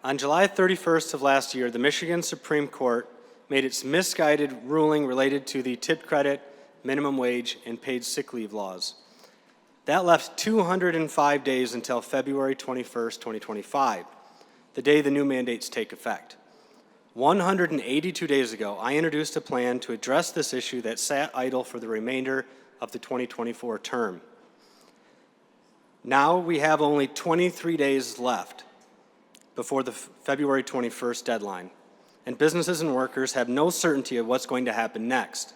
On July 31st of last year, the Michigan Supreme Court made its misguided ruling related to the tip credit, minimum wage, and paid sick leave laws. That left 205 days until February 21st, 2025, the day the new mandates take effect. 182 days ago, I introduced a plan to address this issue that sat idle for the remainder of the 2024 term. Now we have only 23 days left before the February 21st deadline, and businesses and workers have no certainty of what's going to happen next.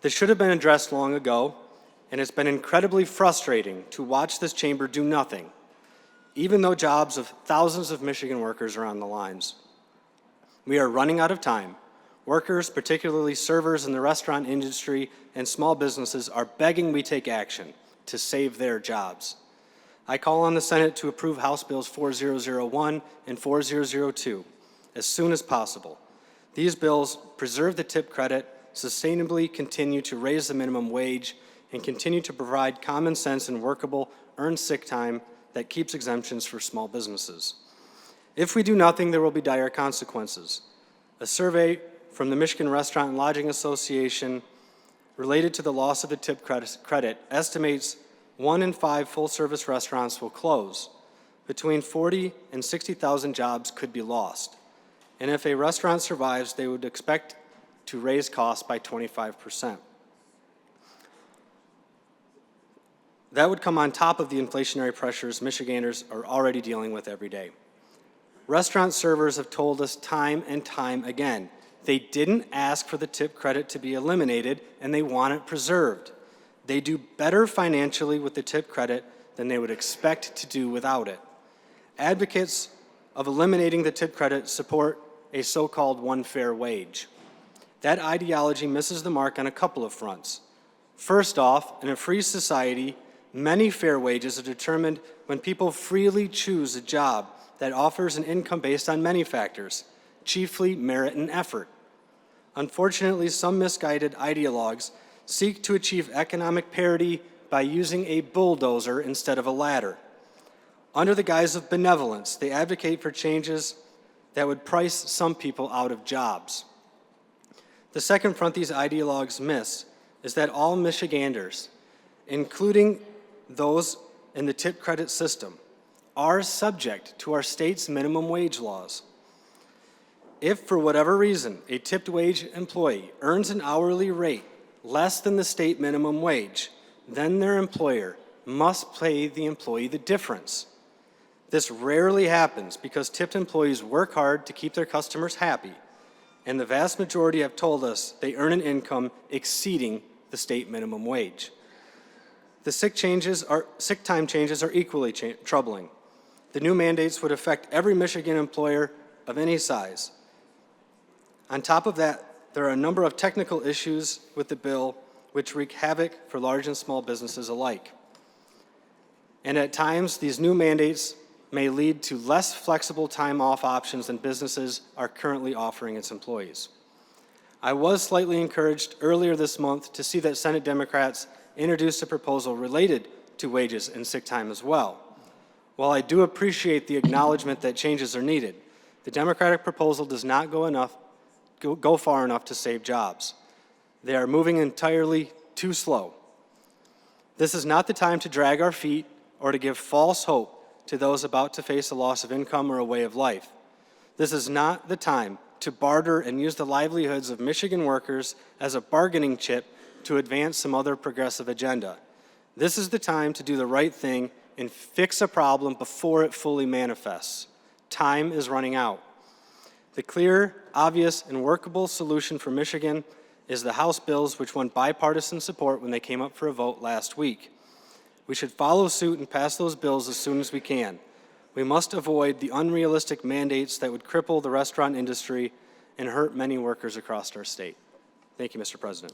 This should have been addressed long ago, and it's been incredibly frustrating to watch this chamber do nothing, even though jobs of thousands of Michigan workers are on the lines. We are running out of time. Workers, particularly servers in the restaurant industry and small businesses, are begging we take action to save their jobs. I call on the Senate to approve House Bills 4001 and 4002 as soon as possible. These bills preserve the tip credit, sustainably continue to raise the minimum wage, and continue to provide common sense and workable earned sick time that keeps exemptions for small businesses. If we do nothing, there will be dire consequences. A survey from the Michigan Restaurant and Lodging Association related to the loss of the tip credit estimates 1 in 5 full-service restaurants will close. Between 40 and 60,000 jobs could be lost. And if a restaurant survives, they would expect to raise costs by 25%. That would come on top of the inflationary pressures Michiganders are already dealing with every day. Restaurant servers have told us time and time again, they didn't ask for the tip credit to be eliminated and they want it preserved. They do better financially with the tip credit than they would expect to do without it. Advocates of eliminating the tip credit support a so-called one fair wage. That ideology misses the mark on a couple of fronts. First off, in a free society, many fair wages are determined when people freely choose a job that offers an income based on many factors, chiefly merit and effort. Unfortunately, some misguided ideologues seek to achieve economic parity by using a bulldozer instead of a ladder. Under the guise of benevolence, they advocate for changes that would price some people out of jobs. The second front these ideologues miss is that all Michiganders, including those in the tip credit system, are subject to our state's minimum wage laws. If, for whatever reason, a tipped wage employee earns an hourly rate less than the state minimum wage, then their employer must pay the employee the difference. This rarely happens because tipped employees work hard to keep their customers happy, and the vast majority have told us they earn an income exceeding the state minimum wage. The sick time changes are equally troubling. The new mandates would affect every Michigan employer of any size. On top of that, there are a number of technical issues with the bill which wreak havoc for large and small businesses alike. And at times, these new mandates may lead to less flexible time off options than businesses are currently offering its employees. I was slightly encouraged earlier this month to see that Senate Democrats introduced a proposal related to wages and sick time as well. While I do appreciate the acknowledgement that changes are needed, the Democratic proposal does not go far enough to save jobs. They are moving entirely too slow. This is not the time to drag our feet or to give false hope to those about to face a loss of income or a way of life. This is not the time to barter and use the livelihoods of Michigan workers as a bargaining chip to advance some other progressive agenda. This is the time to do the right thing and fix a problem before it fully manifests. Time is running out. The clear, obvious, and workable solution for Michigan is the House bills which won bipartisan support when they came up for a vote last week. We should follow suit and pass those bills as soon as we can. We must avoid the unrealistic mandates that would cripple the restaurant industry and hurt many workers across our state. Thank you, Mr. President.